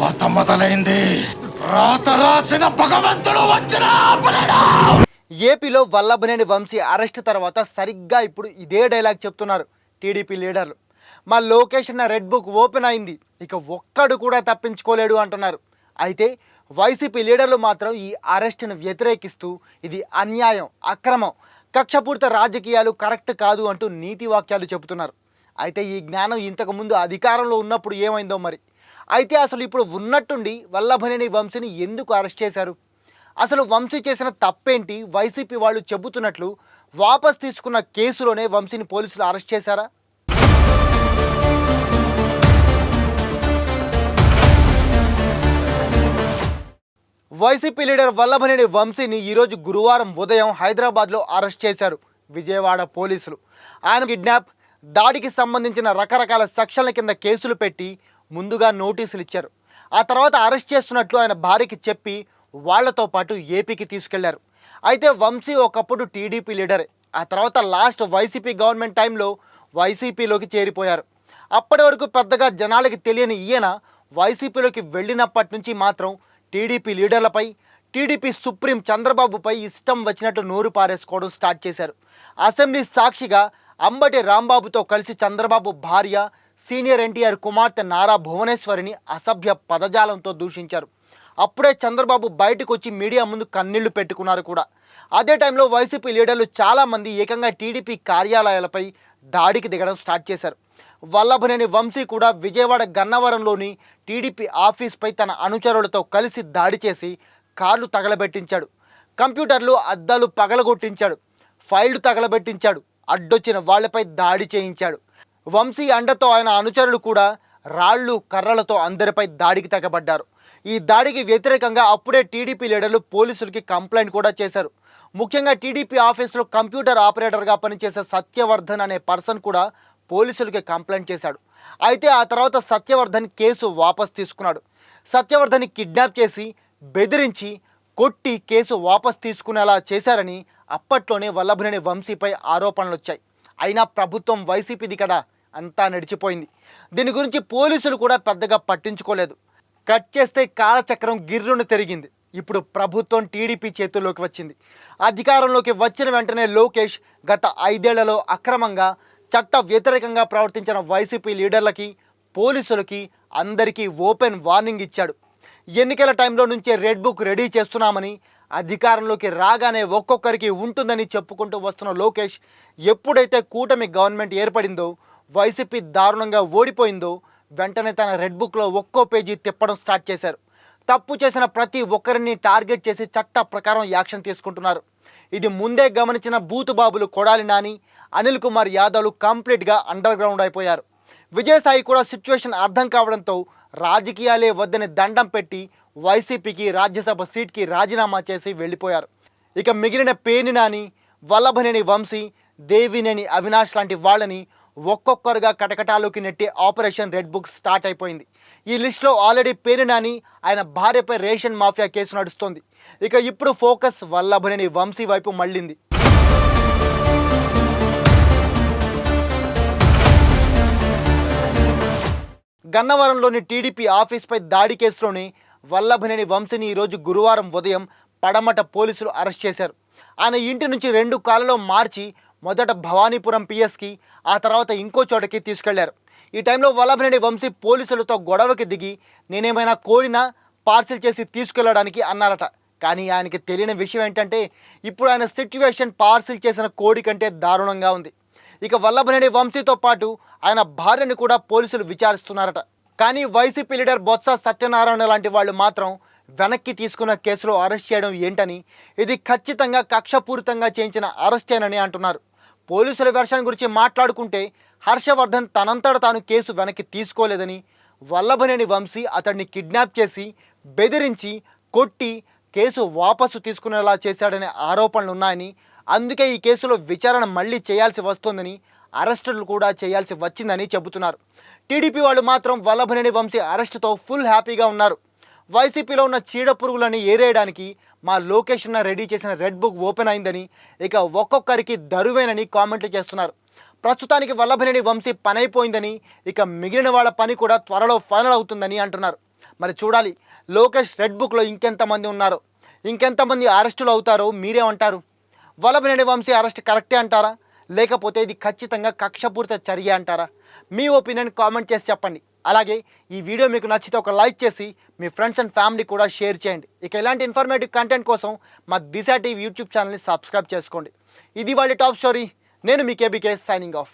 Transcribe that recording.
కోత మొదలైంది. రాత రాసిన భగవంతుడు వచ్చిన ఏపీలో వల్లభనేని వంశీ అరెస్ట్ తర్వాత సరిగ్గా ఇప్పుడు ఇదే డైలాగ్ చెప్తున్నారు టీడీపీ లీడర్లు. మా లోకేష్ అన్న రెడ్ బుక్ ఓపెన్ అయింది, ఇక ఒక్కడు కూడా తప్పించుకోలేడు అంటున్నారు. అయితే వైసీపీ లీడర్లు మాత్రం ఈ అరెస్టును వ్యతిరేకిస్తూ ఇది అన్యాయం, అక్రమం, కక్షపూరిత రాజకీయాలు కరెక్ట్ కాదు అంటూ నీతి వాక్యాలు చెబుతున్నారు. అయితే ఈ జ్ఞానం ఇంతకుముందు అధికారంలో ఉన్నప్పుడు ఏమైందో మరి. అయితే అసలు ఇప్పుడు ఉన్నట్టుండి వల్లభనేని వంశీని ఎందుకు అరెస్ట్ చేశారు? అసలు వంశీ చేసిన తప్పేంటి? వైసీపీ వాళ్ళు చెబుతున్నట్లు వాపస్ తీసుకున్న కేసులోనే వంశీని పోలీసులు అరెస్ట్ చేశారా? వైసీపీ లీడర్ వల్లభనేని వంశీని ఈరోజు గురువారం ఉదయం హైదరాబాద్లో అరెస్ట్ చేశారు విజయవాడ పోలీసులు. ఆయన కిడ్నాప్, దాడికి సంబంధించిన రకరకాల సెక్షన్ల కింద కేసులు పెట్టి ముందుగా నోటీసులు ఇచ్చారు. ఆ తర్వాత అరెస్ట్ చేస్తున్నట్లు ఆయన భార్యకి చెప్పి వాళ్లతో పాటు ఏపీకి తీసుకెళ్లారు. అయితే వంశీ ఒకప్పుడు టీడీపీ లీడరే. ఆ తర్వాత లాస్ట్ వైసీపీ గవర్నమెంట్ టైంలో వైసీపీలోకి చేరిపోయారు. అప్పటి వరకు పెద్దగా జనాలకి తెలియని ఈయన వైసీపీలోకి వెళ్ళినప్పటి నుంచి మాత్రం టీడీపీ లీడర్లపై, టీడీపీ సుప్రీం చంద్రబాబుపై ఇష్టం వచ్చినట్టు నోరు పారేసుకోవడం స్టార్ట్ చేశారు. అసెంబ్లీ సాక్షిగా అంబటి రాంబాబుతో కలిసి చంద్రబాబు భార్య, సీనియర్ ఎన్టీఆర్ కుమార్తె నారా భువనేశ్వరిని అసభ్య పదజాలంతో దూషించారు. అప్పుడే చంద్రబాబు బయటకు వచ్చి మీడియా ముందు కన్నీళ్లు పెట్టుకున్నారు కూడా. అదే టైంలో వైసీపీ లీడర్లు చాలామంది ఏకంగా టీడీపీ కార్యాలయాలపై దాడికి దిగడం స్టార్ట్ చేశారు. వల్లభనేని వంశీ కూడా విజయవాడ గన్నవరంలోని టీడీపీ ఆఫీస్పై తన అనుచరులతో కలిసి దాడి చేసి కార్లు తగలబెట్టించాడు, కంప్యూటర్లు అద్దాలు పగలగొట్టించాడు, ఫైళ్లు తగలబెట్టించాడు, అడ్డొచ్చిన వాళ్లపై దాడి చేయించాడు. వంశీ అండతో ఆయన అనుచరులు కూడా రాళ్లు, కర్రలతో అందరిపై దాడికి తెగబడ్డారు. ఈ దాడికి వ్యతిరేకంగా అప్పుడే టీడీపీ లీడర్లు పోలీసులకి కంప్లైంట్ కూడా చేశారు. ముఖ్యంగా టీడీపీ ఆఫీసులో కంప్యూటర్ ఆపరేటర్గా పనిచేసే సత్యవర్ధన్ అనే పర్సన్ కూడా పోలీసులకి కంప్లైంట్ చేశాడు. అయితే ఆ తర్వాత సత్యవర్ధన్ కేసు వాపస్ తీసుకున్నాడు. సత్యవర్ధన్ని కిడ్నాప్ చేసి, బెదిరించి, కొట్టి కేసు వాపస్ తీసుకునేలా చేశారని అప్పట్లోనే వల్లభనేని వంశీపై ఆరోపణలు వచ్చాయి. అయినా ప్రభుత్వం వైసీపీది కదా, అంతా నడిచిపోయింది. దీని గురించి పోలీసులు కూడా పెద్దగా పట్టించుకోలేదు. కట్ చేస్తే కాలచక్రం గిర్రును తిరిగింది. ఇప్పుడు ప్రభుత్వం టీడీపీ చేతుల్లోకి వచ్చింది. అధికారంలోకి వచ్చిన వెంటనే లోకేష్ గత 5 ఏళ్లలో అక్రమంగా, చట్ట వ్యతిరేకంగా ప్రవర్తించిన వైసీపీ లీడర్లకి, పోలీసులకి అందరికీ ఓపెన్ వార్నింగ్ ఇచ్చాడు. ఎన్నికల టైంలో నుంచే రెడ్ బుక్ రెడీ చేస్తున్నామని, అధికారంలోకి రాగానే ఒక్కొక్కరికి ఉంటుందని చెప్పుకుంటూ వస్తున్న లోకేష్ ఎప్పుడైతే కూటమి గవర్నమెంట్ ఏర్పడిందో, వైసీపీ దారుణంగా ఓడిపోయిందో వెంటనే తన రెడ్ బుక్లో ఒక్కో పేజీ తిప్పడం స్టార్ట్ చేశారు. తప్పు చేసిన ప్రతి ఒక్కరిని టార్గెట్ చేసి చట్ట ప్రకారం యాక్షన్ తీసుకుంటున్నారు. ఇది ముందే గమనించిన బూతుబాబులు కొడాలి నాని, అనిల్ కుమార్ యాదవ్లు కంప్లీట్గా అండర్ గ్రౌండ్ అయిపోయారు. విజయసాయి కూడా సిచ్యువేషన్ అర్థం కావడంతో రాజకీయాలే వద్దని దండం పెట్టి వైసీపీకి రాజ్యసభ సీట్కి రాజీనామా చేసి వెళ్ళిపోయారు. ఇక మిగిలిన పేర్ని నాని, వల్లభనేని వంశీ, దేవినేని అవినాష్ లాంటి వాళ్ళని ఒక్కొక్కరుగా కటకటాలోకి నెట్టే ఆపరేషన్ రెడ్ బుక్ స్టార్ట్ అయిపోయింది. ఈ లిస్టులో ఆల్రెడీ పేర్ని నాని, ఆయన భార్యపై రేషన్ మాఫియా కేసు నడుస్తోంది. ఇక ఇప్పుడు ఫోకస్ వల్లభనేని వంశీ వైపు మళ్ళింది. గన్నవరంలోని టీడీపీ ఆఫీస్పై దాడి కేసులోని వల్లభనేని వంశీని ఈరోజు గురువారం ఉదయం పడమట పోలీసులు అరెస్ట్ చేశారు. ఆయన ఇంటి నుంచి 2 కార్లలో మార్చి మొదట భవానీపురం పిఎస్కి, ఆ తర్వాత ఇంకో చోటకి తీసుకెళ్లారు. ఈ టైంలో వల్లభనేని వంశీ పోలీసులతో గొడవకి దిగి నేనేమైనా కోరినా పార్సిల్ చేసి తీసుకెళ్లడానికి అన్నారట. కానీ ఆయనకి తెలియని విషయం ఏంటంటే ఇప్పుడు ఆయన సిచ్యువేషన్ పార్సిల్ చేసిన కోడి కంటే దారుణంగా ఉంది. ఇక వల్లభనేని వంశీతో పాటు ఆయన భార్యని కూడా పోలీసులు విచారిస్తున్నారట. కానీ వైసీపీ లీడర్ బొత్స సత్యనారాయణ లాంటి వాళ్ళు మాత్రం వెనక్కి తీసుకున్న కేసులో అరెస్ట్ చేయడం ఏంటని, ఇది ఖచ్చితంగా కక్షపూరితంగా చేయించిన అరెస్టేనని అంటున్నారు. పోలీసుల వెర్షన్ గురించి మాట్లాడుకుంటే హర్షవర్ధన్ తనంతట తాను కేసు వెనక్కి తీసుకోలేదని, వల్లభనేని వంశీ అతడిని కిడ్నాప్ చేసి, బెదిరించి, కొట్టి కేసు వాపసు తీసుకునేలా చేశాడనే ఆరోపణలు ఉన్నాయని, అందుకే ఈ కేసులో విచారణ మళ్ళీ చేయాల్సి వస్తోందని, అరెస్టులు కూడా చేయాల్సి వచ్చిందని చెబుతున్నారు. టీడీపీ వాళ్ళు మాత్రం వల్లభనేని వంశీ అరెస్టుతో ఫుల్ హ్యాపీగా ఉన్నారు. వైసీపీలో ఉన్న చీడ పురుగులని ఏరేయడానికి మా లోకేష్ రెడీ చేసిన రెడ్ బుక్ ఓపెన్ అయిందని, ఇక ఒక్కొక్కరికి దరువేనని కామెంట్లు చేస్తున్నారు. ప్రస్తుతానికి వల్లభనేని వంశీ పని అయిపోయిందని, ఇక మిగిలిన వాళ్ళ పని కూడా త్వరలో ఫైనల్ అవుతుందని అంటున్నారు. మరి చూడాలి లోకేష్ రెడ్ బుక్లో ఇంకెంతమంది ఉన్నారు, ఇంకెంతమంది అరెస్టులు అవుతారో మీరేమంటారు? వల్లభనేని వంశీ అరెస్ట్ కరెక్టే అంటారా, లేకపోతే ఇది ఖచ్చితంగా కక్షపూరిత చర్య అంటారా? మీ ఒపీనియన్ కామెంట్ చేసి చెప్పండి. అలాగే ఈ వీడియో మీకు నచ్చితే ఒక లైక్ చేసి మీ ఫ్రెండ్స్ అండ్ ఫ్యామిలీ కూడా షేర్ చేయండి. ఇక ఇలాంటి ఇన్ఫర్మేటివ్ కంటెంట్ కోసం మా దిశ టీవీ యూట్యూబ్ ఛానల్ని సబ్స్క్రైబ్ చేసుకోండి. ఇది వాళ్ళ టాప్ స్టోరీ. నేను మీ కేబీకే సైనింగ్ ఆఫ్.